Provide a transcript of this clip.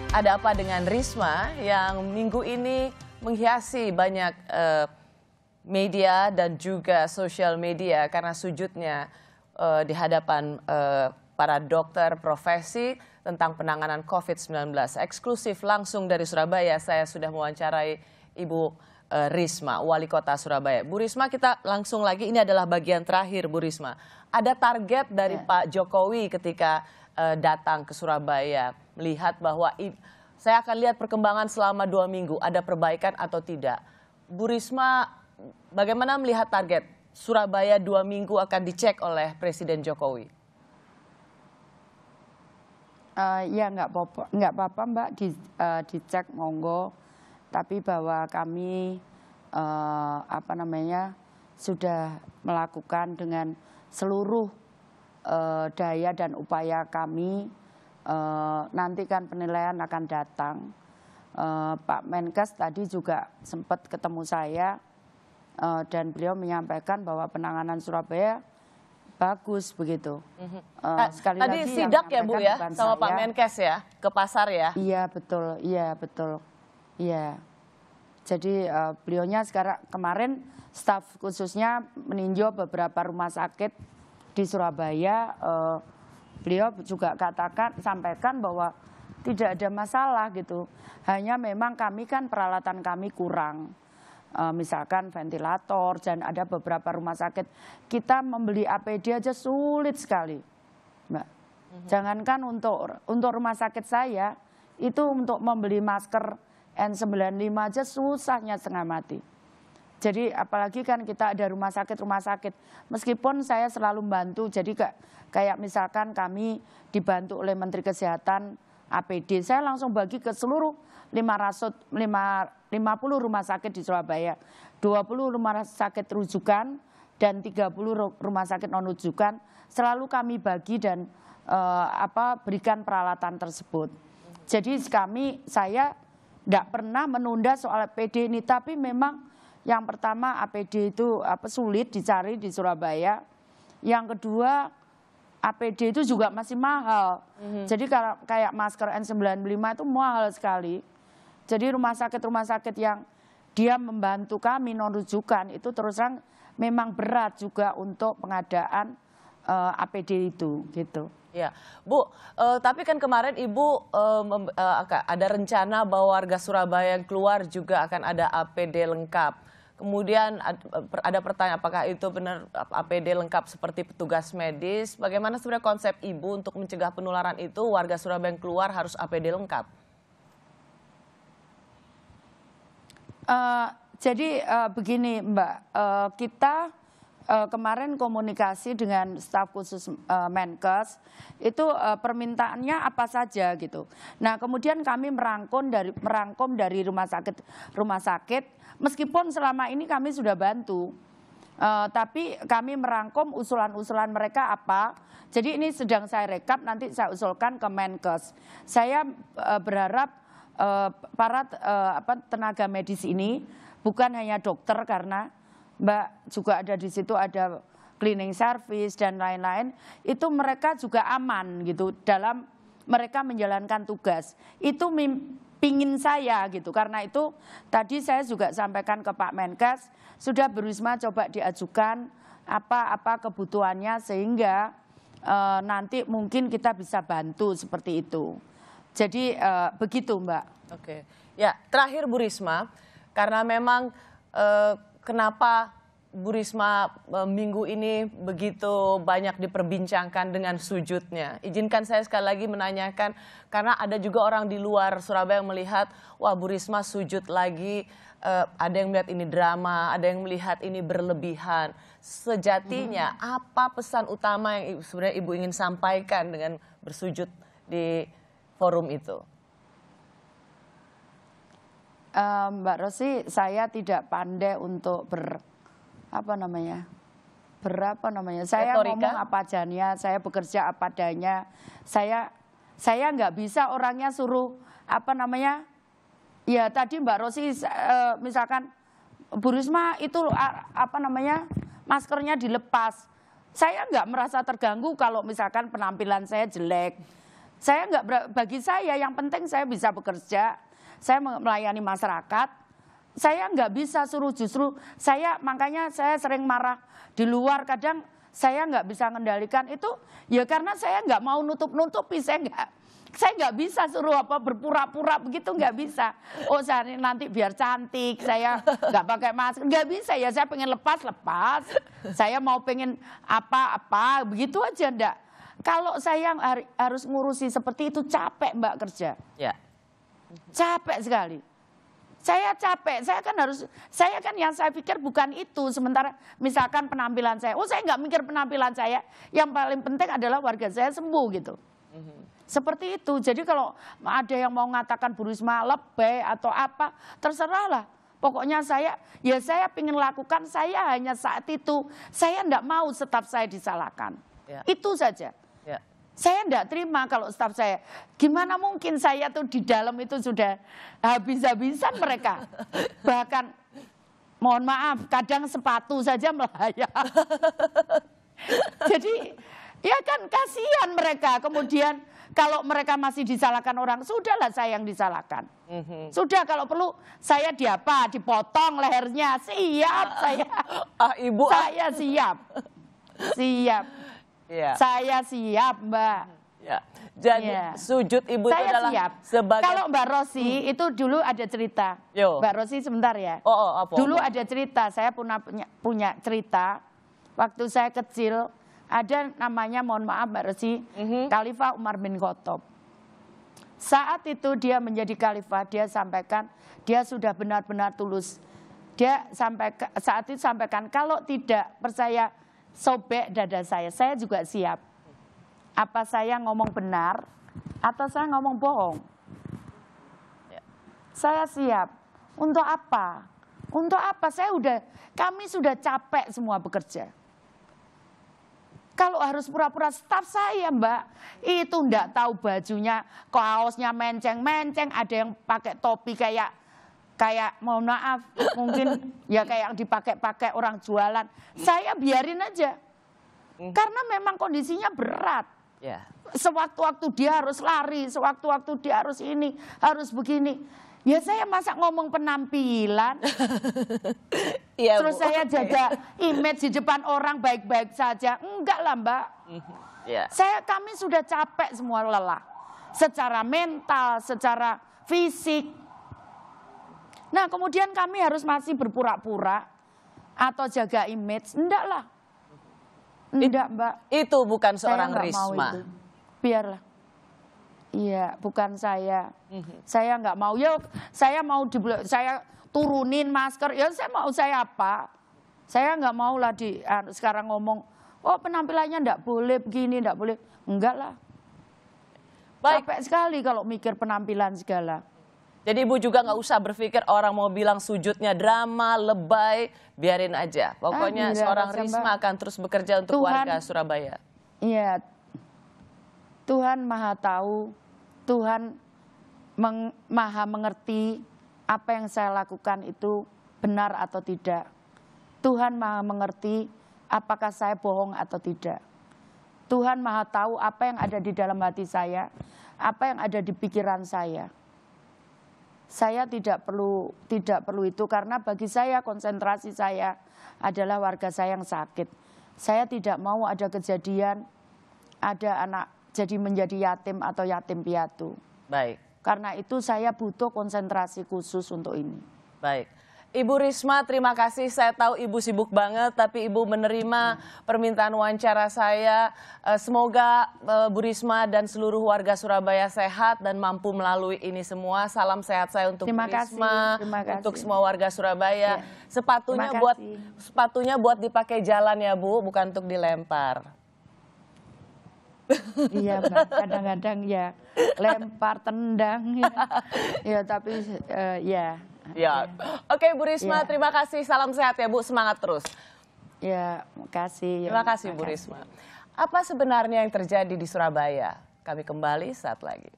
Ada apa dengan Risma yang minggu ini menghiasi banyak media dan juga sosial media karena sujudnya di hadapan para dokter profesi tentang penanganan COVID-19. Eksklusif langsung dari Surabaya, saya sudah mewawancarai Ibu Risma, Wali Kota Surabaya. Bu Risma, kita langsung lagi, ini adalah bagian terakhir Bu Risma. Ada target dari Pak Jokowi ketika datang ke Surabaya, melihat bahwa saya akan lihat perkembangan selama 2 minggu, ada perbaikan atau tidak. Bu Risma, bagaimana melihat target Surabaya 2 minggu akan dicek oleh Presiden Jokowi? Ya nggak apa-apa Mbak, dicek monggo. Tapi bahwa kami sudah melakukan dengan seluruh daya dan upaya kami. Nanti kan penilaian akan datang. Pak Menkes tadi juga sempat ketemu saya dan beliau menyampaikan bahwa penanganan Surabaya bagus begitu. Sekali tadi lagi sidak ya Bu ya sama Pak Menkes ya ke pasar ya? Iya betul, iya betul, iya. Jadi beliaunya kemarin staf khususnya meninjau beberapa rumah sakit di Surabaya. Beliau juga sampaikan bahwa tidak ada masalah gitu. Hanya memang kami kan peralatan kami kurang. Misalkan ventilator dan ada beberapa rumah sakit. Kita membeli APD aja sulit sekali, Mbak. Jangankan untuk rumah sakit saya, itu untuk membeli masker N95 aja susahnya setengah mati. Jadi apalagi kan kita ada rumah sakit, meskipun saya selalu membantu, jadi kayak misalkan kami dibantu oleh Menteri Kesehatan APD, saya langsung bagi ke seluruh 50 rumah sakit di Surabaya, 20 rumah sakit rujukan dan 30 rumah sakit non rujukan, selalu kami bagi dan berikan peralatan tersebut. Jadi saya tidak pernah menunda soal APD ini, tapi memang yang pertama APD itu sulit dicari di Surabaya. Yang kedua APD itu juga masih mahal. Jadi kayak masker N95 itu mahal sekali. Jadi rumah sakit yang dia membantu kami non rujukan itu terus terang memang berat juga untuk pengadaan APD itu gitu. Ya, Bu, tapi kan kemarin Ibu ada rencana bahwa warga Surabaya yang keluar juga akan ada APD lengkap. Kemudian ada pertanyaan apakah itu benar APD lengkap seperti petugas medis? Bagaimana sebenarnya konsep Ibu untuk mencegah penularan itu warga Surabaya yang keluar harus APD lengkap? Jadi begini Mbak, kita kemarin komunikasi dengan staf khusus Menkes itu permintaannya apa saja gitu. Nah kemudian kami merangkum dari rumah sakit, meskipun selama ini kami sudah bantu, tapi kami merangkum usulan-usulan mereka apa. Jadi ini sedang saya rekap, nanti saya usulkan ke Menkes. Saya berharap para tenaga medis ini bukan hanya dokter, karena Mbak juga ada di situ, ada cleaning service dan lain-lain, itu mereka juga aman gitu dalam mereka menjalankan tugas. Itu pingin saya gitu, karena itu tadi saya juga sampaikan ke Pak Menkes, sudah Bu Risma coba diajukan apa kebutuhannya sehingga nanti mungkin kita bisa bantu seperti itu. Jadi begitu Mbak. Oke, ya terakhir Bu Risma, karena memang kenapa Bu Risma minggu ini begitu banyak diperbincangkan dengan sujudnya? Izinkan saya sekali lagi menanyakan, karena ada juga orang di luar Surabaya yang melihat, wah Bu Risma sujud lagi, ada yang melihat ini drama, ada yang melihat ini berlebihan. Sejatinya apa pesan utama yang sebenarnya Ibu ingin sampaikan dengan bersujud di forum itu? Mbak Rosi, saya tidak pandai untuk saya ngomong apa adanya, saya bekerja apa adanya. Saya nggak bisa orangnya suruh ya tadi Mbak Rosi misalkan Bu Risma itu maskernya dilepas. Saya nggak merasa terganggu kalau misalkan penampilan saya jelek. Bagi saya yang penting saya bisa bekerja, saya melayani masyarakat. Saya nggak bisa suruh, justru makanya saya sering marah di luar, kadang saya nggak bisa mengendalikan itu ya karena saya nggak mau nutupi, saya nggak bisa suruh berpura-pura begitu, nggak bisa. Oh saya nanti biar cantik, saya nggak pakai masker, nggak bisa ya. Saya pengen lepas, saya mau pengen apa begitu aja, ndak. Kalau saya harus ngurusi seperti itu capek Mbak kerja, Ya. capek sekali. Saya capek, saya kan yang saya pikir bukan itu. Sementara misalkan penampilan saya, saya nggak mikir penampilan saya. Yang paling penting adalah warga saya sembuh gitu. Seperti itu. Jadi kalau ada yang mau mengatakan Bu Risma lebay atau apa, terserahlah. Pokoknya saya ingin lakukan, saya hanya saat itu. Saya enggak mau staf saya disalahkan. Ya. Itu saja. Ya. Saya enggak terima kalau staf saya. Gimana mungkin saya tuh di dalam itu sudah habis-habisan mereka. Bahkan, mohon maaf, kadang sepatu saja melayang. Jadi, ya kan kasihan mereka. Kemudian kalau mereka masih disalahkan orang, sudahlah saya yang disalahkan. Sudah kalau perlu saya dipotong lehernya, siap saya. Ibu. Saya siap. Siap. Ya. Saya siap, Mbak. Ya. Jadi sujud Ibu saya itu adalah siap. sebagai... Kalau Mbak Rosi itu dulu ada cerita. Yo. Mbak Rosi sebentar ya. Apa? Dulu ada cerita, saya punya cerita. Waktu saya kecil, ada namanya, mohon maaf Mbak Rosi, Khalifah Umar bin Khattab. Saat itu dia menjadi khalifah, dia sampaikan, dia sudah benar-benar tulus. Saat itu sampaikan, kalau tidak percaya sobek dada saya juga siap. Apa saya ngomong benar atau saya ngomong bohong? Ya. Saya siap. Untuk apa? Untuk apa? Kami sudah capek semua bekerja. Kalau harus pura-pura staf saya, Mbak, itu enggak tahu bajunya, kaosnya menceng-menceng, ada yang pakai topi kayak mohon maaf, mungkin ya kayak yang dipakai orang jualan. Saya biarin aja. Karena memang kondisinya berat. Ya. Sewaktu-waktu dia harus lari, sewaktu-waktu dia harus ini, harus begini. Ya saya masa ngomong penampilan. Iya, terus Bu. saya jaga image di depan orang baik-baik saja. Enggak lah Mbak. Ya. Kami sudah capek semua, lelah. Secara mental, secara fisik. Nah kemudian kami harus masih berpura-pura atau jaga image. Enggak lah. Enggak Mbak. Itu bukan seorang saya Risma. mau itu. Biarlah. Iya, bukan saya. Saya nggak mau. Ya, saya saya turunin masker. Ya, saya apa? Saya nggak mau lah sekarang ngomong. Oh, penampilannya nggak boleh begini, nggak boleh. Enggak lah. Baik. Capek sekali kalau mikir penampilan segala. Jadi Ibu juga nggak usah berpikir orang mau bilang sujudnya drama, lebay, biarin aja. Pokoknya seorang Risma akan terus bekerja untuk warga Surabaya. Iya. Tuhan Maha tahu, Tuhan Maha mengerti apa yang saya lakukan itu benar atau tidak. Tuhan Maha mengerti apakah saya bohong atau tidak. Tuhan Maha tahu apa yang ada di dalam hati saya, apa yang ada di pikiran saya. Saya tidak perlu itu karena bagi saya konsentrasi saya adalah warga saya yang sakit. Saya tidak mau ada kejadian ada anak jadi menjadi yatim atau yatim piatu. Baik. Karena itu saya butuh konsentrasi khusus untuk ini. Baik. Ibu Risma, terima kasih. Saya tahu Ibu sibuk banget, tapi Ibu menerima permintaan wawancara saya. Semoga Bu Risma dan seluruh warga Surabaya sehat dan mampu melalui ini semua. Salam sehat saya untuk Bu Risma, untuk semua warga Surabaya. Ya. Sepatunya buat dipakai jalan ya Bu, bukan untuk dilempar. Iya Mbak, kadang-kadang ya lempar, tendang ya tapi ya. Ya, oke Bu Risma, terima kasih. Salam sehat ya Bu, semangat terus. Ya, makasih. Terima kasih Bu Risma. Apa sebenarnya yang terjadi di Surabaya? Kami kembali saat lagi.